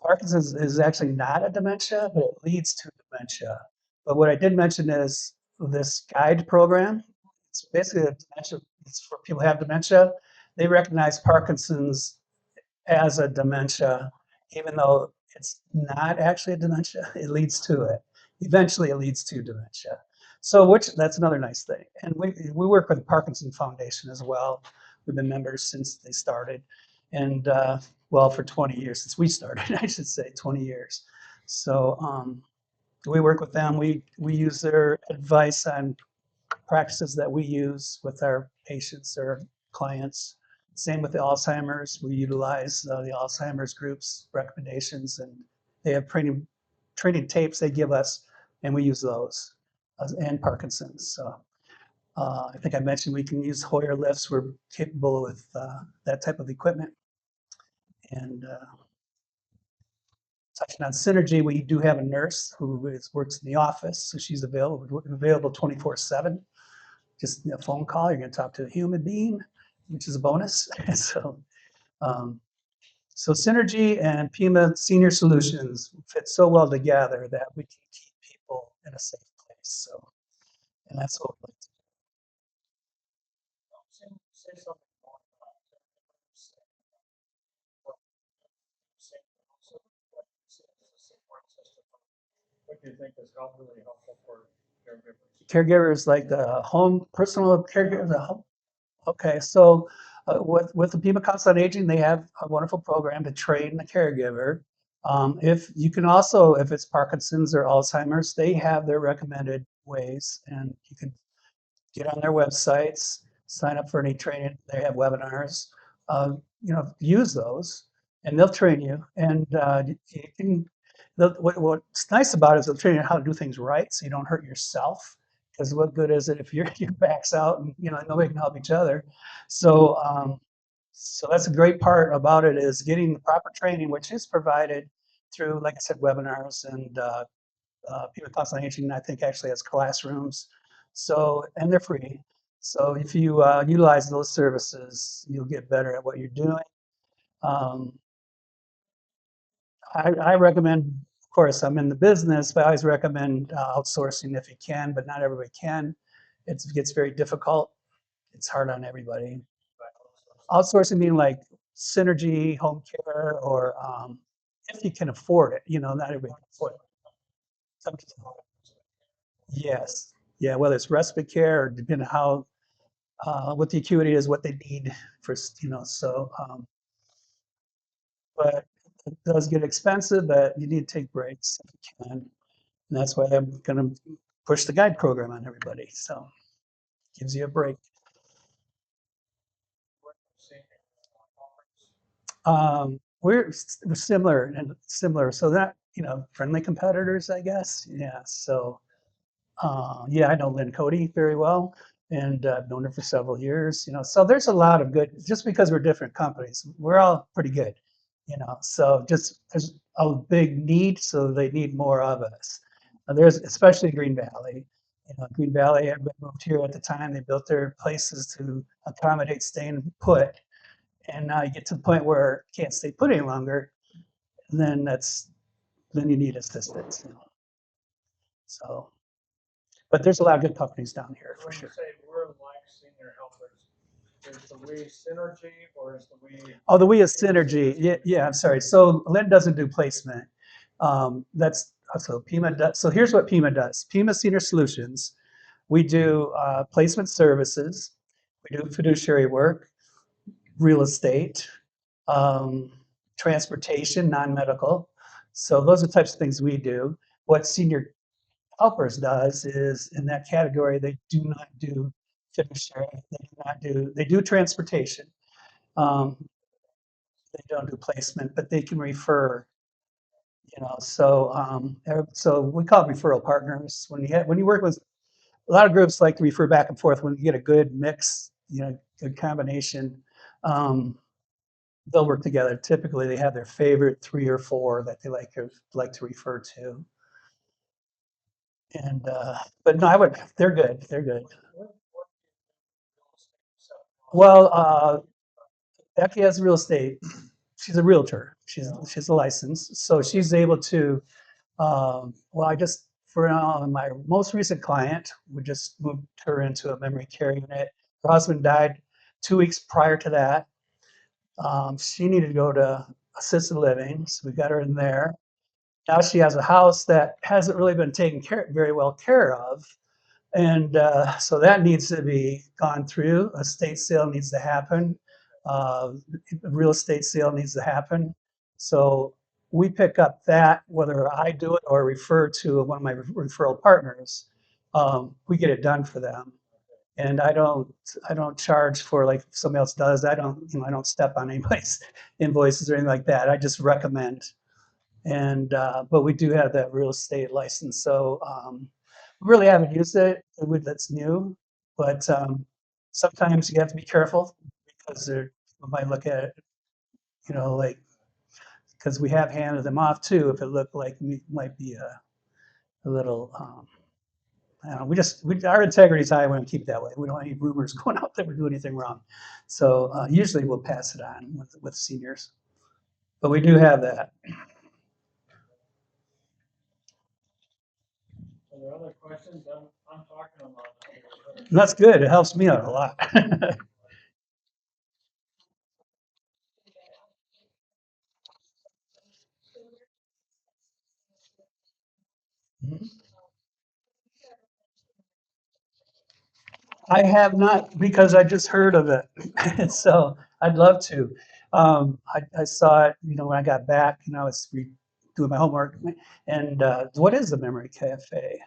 Parkinson's is actually not a dementia, but it leads to dementia. But what I did mention is this guide program. It's basically a dementia. It's for people who have dementia. They recognize Parkinson's as a dementia, even though it's not actually a dementia, it leads to it. Eventually, it leads to dementia. So, which that's another nice thing. And we work with the Parkinson Foundation as well. We've been members since they started, and well, for 20 years since we started, I should say, 20 years. So we work with them. We use their advice on practices that we use with our patients or clients. Same with the Alzheimer's. We utilize the Alzheimer's group's recommendations, and they have training tapes they give us, and we use those. And Parkinson's. So I think I mentioned we can use Hoyer lifts. We're capable with that type of equipment. And touching on synergy, we do have a nurse who works in the office, so she's available 24/7. Just a phone call, you're gonna talk to a human being, which is a bonus. So, um, so Synergy and Pima Senior Solutions fit so well together that we can keep people in a safe place. So, and that's what we like to say something more about what do you think is really helpful for caregivers? Caregivers like the home personal caregivers. Okay, so with the Pima Council on Aging, they have a wonderful program to train the caregiver. If you can also, if it's Parkinson's or Alzheimer's, they have their recommended ways, and you can get on their websites, sign up for any training. They have webinars. Use those, and they'll train you. And you can. What's nice about it is they'll train you how to do things right, so you don't hurt yourself. Because what good is it if your back's out and nobody can help each other? So so that's a great part about it is getting the proper training, which is provided through, like I said, webinars and People Council on Aging, I think actually has classrooms. So, and they're free. So if you utilize those services, you'll get better at what you're doing. Um, I recommend, of course, I'm in the business, but I always recommend outsourcing if you can, but not everybody can. It gets very difficult. It's hard on everybody. Outsourcing meaning like Synergy, home care, or if you can afford it, not everybody can afford it. Some people- Yes. Yeah, whether it's respite care or depending on how, what the acuity is, what they need for, so, but it does get expensive, but you need to take breaks if you can. And that's why I'm gonna push the guide program on everybody, so gives you a break. We're similar and similar, so that, friendly competitors, I guess. Yeah, so yeah, I know Lynn Cody very well, and I've known her for several years. So there's a lot of good. Just because we're different companies, we're all pretty good. So just there's a big need, so they need more of us. There's especially Green Valley. Green Valley, everybody moved here at the time. They built their places to accommodate staying put, and now you get to the point where you can't stay put any longer. Then then you need assistance. So, but there's a lot of good companies down here for When you sure. say we're like senior helpers, is the we synergy or is the we? Oh, the we is synergy. Yeah, yeah, I'm sorry. So Lynn doesn't do placement. That's so Pima does. So here's what Pima does. Pima Senior Solutions. We do placement services. We do fiduciary work, real estate, um, transportation, non-medical. So those are the types of things we do. What Senior Helpers does is in that category, they do not do fiduciary. They do transportation. Um, they don't do placement, but they can refer. So we call it referral partners. When you work with a lot of groups, like to refer back and forth. When you get a good mix, good combination, um, they'll work together. Typically, they have their favorite 3 or 4 that they like to refer to. And but no, I would. They're good. They're good. Well, Becky has real estate. She's a realtor. She's a license, so she's able to. Well, for my most recent client, we just moved her into a memory care unit. Her husband died 2 weeks prior to that. She needed to go to assisted living, so we got her in there. Now she has a house that hasn't really been very well care of. And so that needs to be gone through. A state sale needs to happen. Uh, a real estate sale needs to happen. So we pick up that, whether I do it or refer to one of my referral partners. We get it done for them, and I don't charge for like somebody else does. I don't step on anybody's invoices or anything like that. I just recommend. And but we do have that real estate license, so we really haven't used it. That's new, but sometimes you have to be careful because people might look at it, like because we have handed them off too if it looked like we might be a little. I don't know, our integrity is high. We want to keep it that way. We don't want any rumors going out that we're doing anything wrong. So usually we'll pass it on with seniors, but we do have that. Are there other questions? I'm talking a lot. And that's good. It helps me out a lot. I have not because I just heard of it. So I'd love to. I saw it, when I got back, I was doing my homework. And what is the Memory Cafe?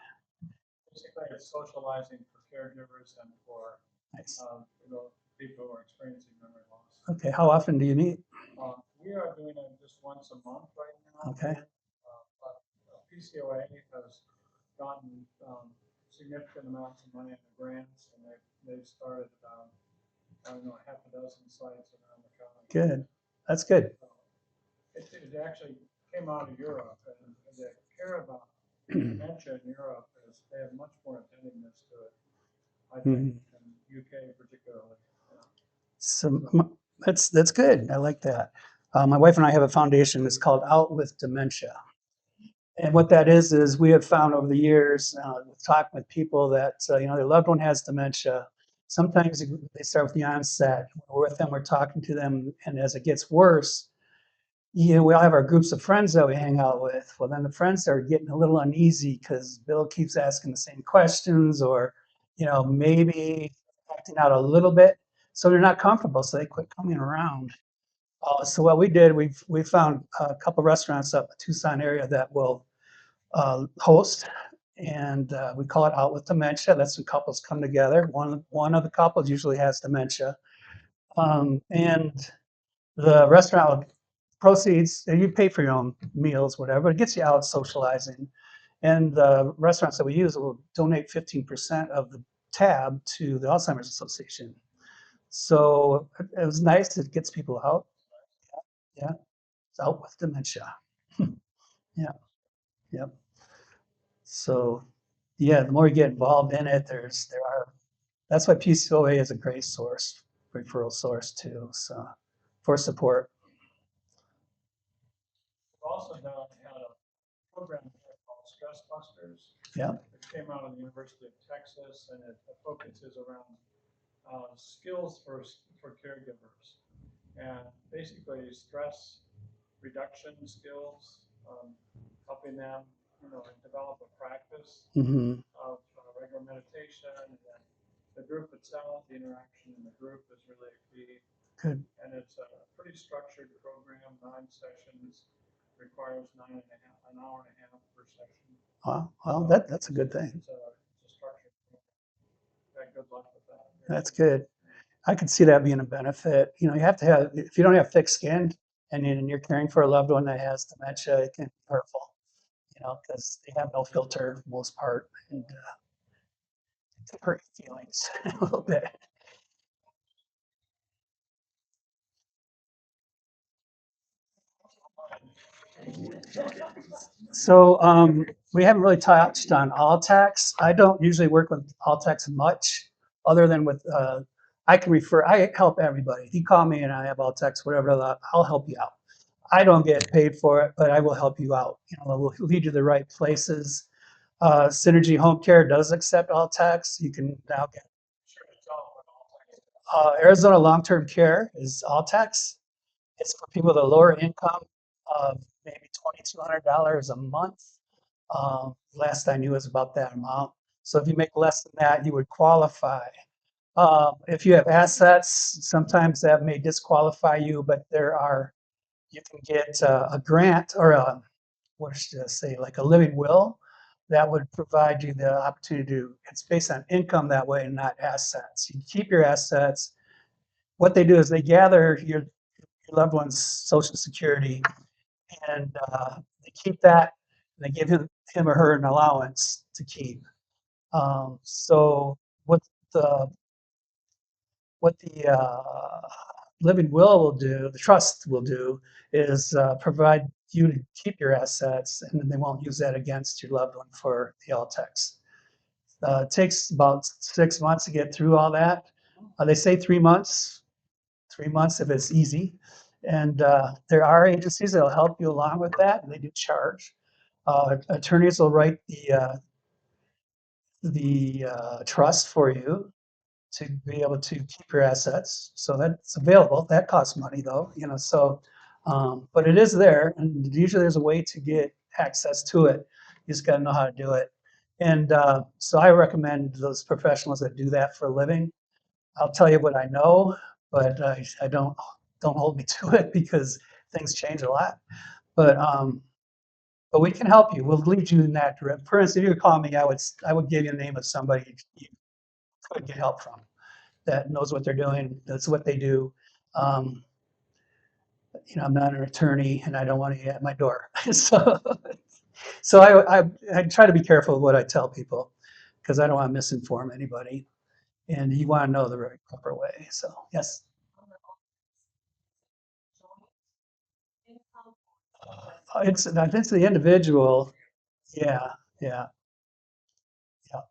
Basically, it's socializing for caregivers and for, Nice. People who are experiencing memory loss. Okay, how often do you meet? We are doing it just once a month right now. Okay, But PCOA has gotten significant amounts of money in the grants, and they've started about, I don't know, half a dozen sites around the country. good. That's good. It actually came out of Europe, and the care about dementia in Europe is they have much more attentiveness to it, I think, in UK particularly. Yeah. So that's good. I like that. My wife and I have a foundation. It's called Out with Dementia. And what that is we have found over the years, talking with people that, their loved one has dementia. Sometimes they start with the onset. We're with them, we're talking to them, and as it gets worse, we all have our groups of friends that we hang out with. Well, then the friends are getting a little uneasy because Bill keeps asking the same questions, or, maybe acting out a little bit. So they're not comfortable, so they quit coming around. So what we did, we found a couple restaurants up in the Tucson area that will host, and we call it Out with Dementia. That's when couples come together. One of the couples usually has dementia, and the restaurant proceeds. You pay for your own meals, whatever. But it gets you out socializing, and the restaurants that we use will donate 15% of the tab to the Alzheimer's Association. So it was nice. It gets people out. Yeah, it's Out with Dementia. Yeah, yep. So, yeah, the more you get involved in it, there are that's why PCOA is a great source, referral source too. So, for support. We've also had a program here called Stress Busters. Yeah. It came out of the University of Texas, and it focuses around skills for caregivers, and basically stress reduction skills, helping them, develop a practice Hmm. of regular meditation, and then the group itself, the interaction in the group is really key. Good. And it's a pretty structured program, 9 sessions, requires an hour and a half per session. Well, that's a good thing. It's a structured program. Had good luck with that. That's good. I could see that being a benefit. You have to have, if you don't have thick skin and you're caring for a loved one that has dementia, it can be hurtful, because they have no filter for the most part, and it can hurt your feelings a little bit. So we haven't really touched on all tax. I don't usually work with all tax much, other than with I can refer. I help everybody. If you call me and I have all tax, whatever, I'll help you out. I don't get paid for it, but I will help you out. I will lead you to the right places. Synergy Home Care does accept all tax. You can now get Sure, it's all Arizona Long Term Care is all tax. It's for people with a lower income of maybe $2,200 a month. Last I knew was about that amount. So if you make less than that, you would qualify. If you have assets, sometimes that may disqualify you, but you can get a grant or what should I say, like a living will that would provide you the opportunity it's based on income that way and not assets. You keep your assets. What they do is they gather your loved one's social security, and they keep that, and they give him or her an allowance to keep. So what the living will do, the trust will do, is provide you to keep your assets, and then they won't use that against your loved one for the LTEX. It takes about 6 months to get through all that. They say 3 months. 3 months if it's easy. And there are agencies that'll help you along with that, and they do charge. Attorneys will write the trust for you to be able to keep your assets. So that's available. That costs money though, so, but it is there, and usually there's a way to get access to it. You just gotta know how to do it. And so I recommend those professionals that do that for a living. I'll tell you what I know, but I don't hold me to it because things change a lot. But we can help you. We'll lead you in that direction. For instance, if you call me, I would give you the name of somebody you could get help from that knows what they're doing. That's what they do. Um, I'm not an attorney, and I don't want you at my door. So I try to be careful with what I tell people because I don't want to misinform anybody, and you want to know the right proper way. So yes. It's the individual. Yeah, yeah, yeah.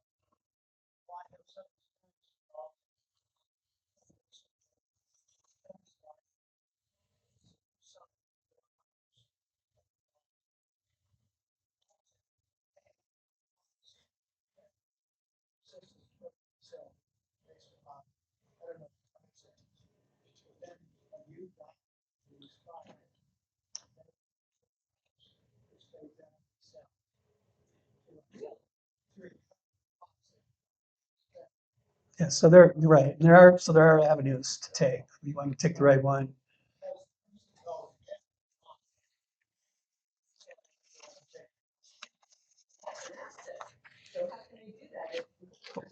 Yeah, so you're right. There are avenues to take. You want to take the right one.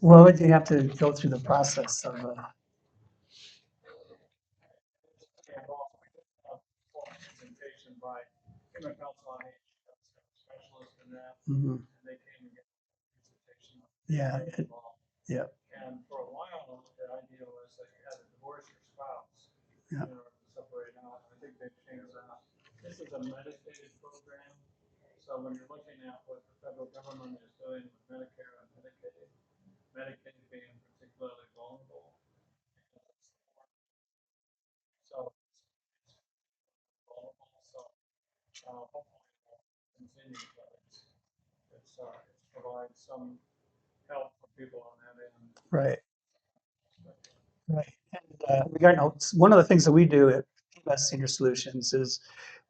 Well, you have to go through the process of, Presentation by Human Council on Aging, specialist in that, mhm, and they came and gave a presentation. yeah, Involved. yeah, And for a while, the idea was that you had to divorce your spouse yeah, in order to separate out. I think they've changed that. This is a medicated program. So when you're looking at what the federal government is doing with Medicare and Medicaid, Medicaid being particularly vulnerable. So vulnerable. So hopefully it will continue, but it provides some help for people on that end. right, right. And regarding one of the things that we do at PMS Senior Solutions is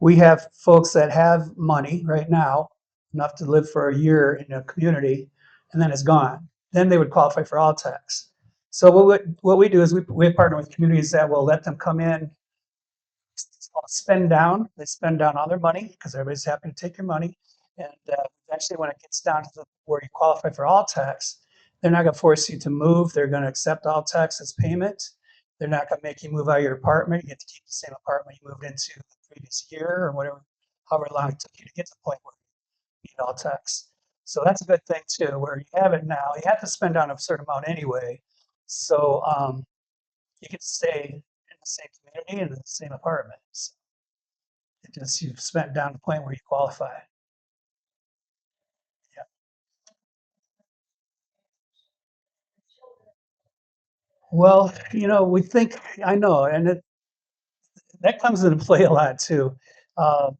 we have folks that have money right now, enough to live for a year in a community, and then it's gone. Then they would qualify for all tax. So what we do is we partner with communities that will let them come in, it's called spend down. They spend down all their money because everybody's happy to take your money. And eventually, when it gets down to where you qualify for all tax, they're not going to force you to move. They're going to accept all tax as payment. They're not going to make you move out of your apartment. You get to keep the same apartment you moved into the previous year or whatever, however long it took you to get to the point where you need all tax. So that's a good thing too, where you have it now. You have to spend down a certain amount anyway. So you can stay in the same community and in the same apartment. So it just you've spent down to the point where you qualify. Yeah. Well, we think I know, and that comes into play a lot too. Uh,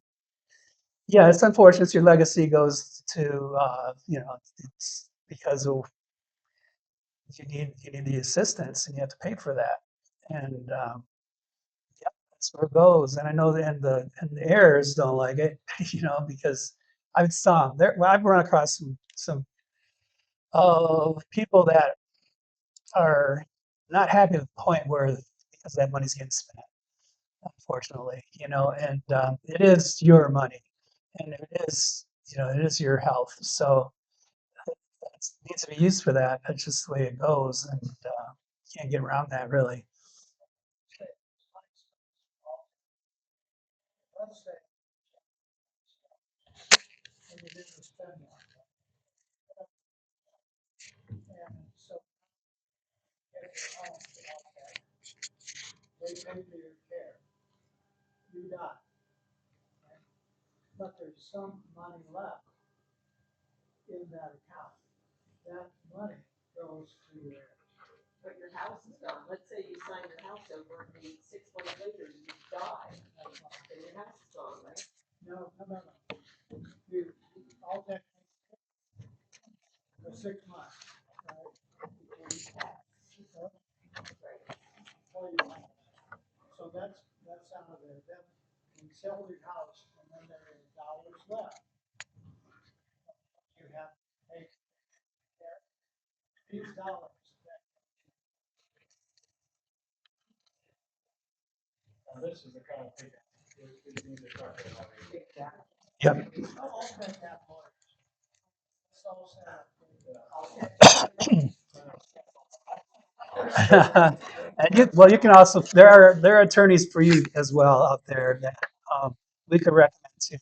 yeah, it's unfortunate your legacy goes to it's because of you need the assistance and you have to pay for that, and yeah, that's where it goes. And I know the heirs don't like it, because I've saw 'em. Well, I've run across some people that are not happy at the point where because that money's getting spent, unfortunately, and it is your money, and it is your health, so it needs to be used for that. That's just the way it goes, and can't get around that really. But your house is gone. Let's say you sign your house over and 6 months later you die, then your house is gone, right? Now, this is the kind of thing we need to talk about. Exactly. Yep. And you can also there are attorneys for you as well out there that we could recommend to.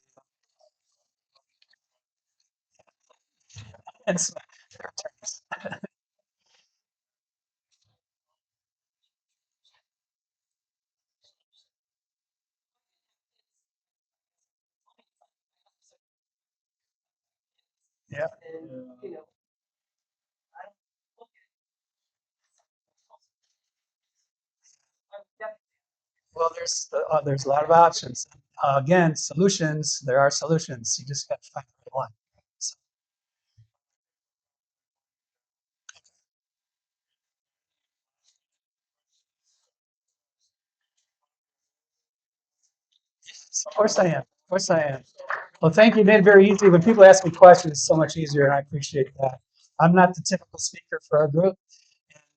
And so, there are attorneys. Well, there's a lot of options. Again, solutions, there are solutions. You just got to find the right one. So, yes, of course I am. Of course I am. Well, thank you. You made it very easy. When people ask me questions, it's so much easier, and I appreciate that. I'm not the typical speaker for our group,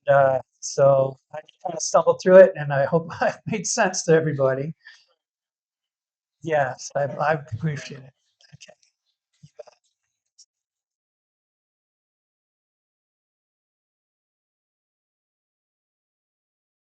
and so I kind of stumbled through it, and I hope I made sense to everybody. Yes, I appreciate it.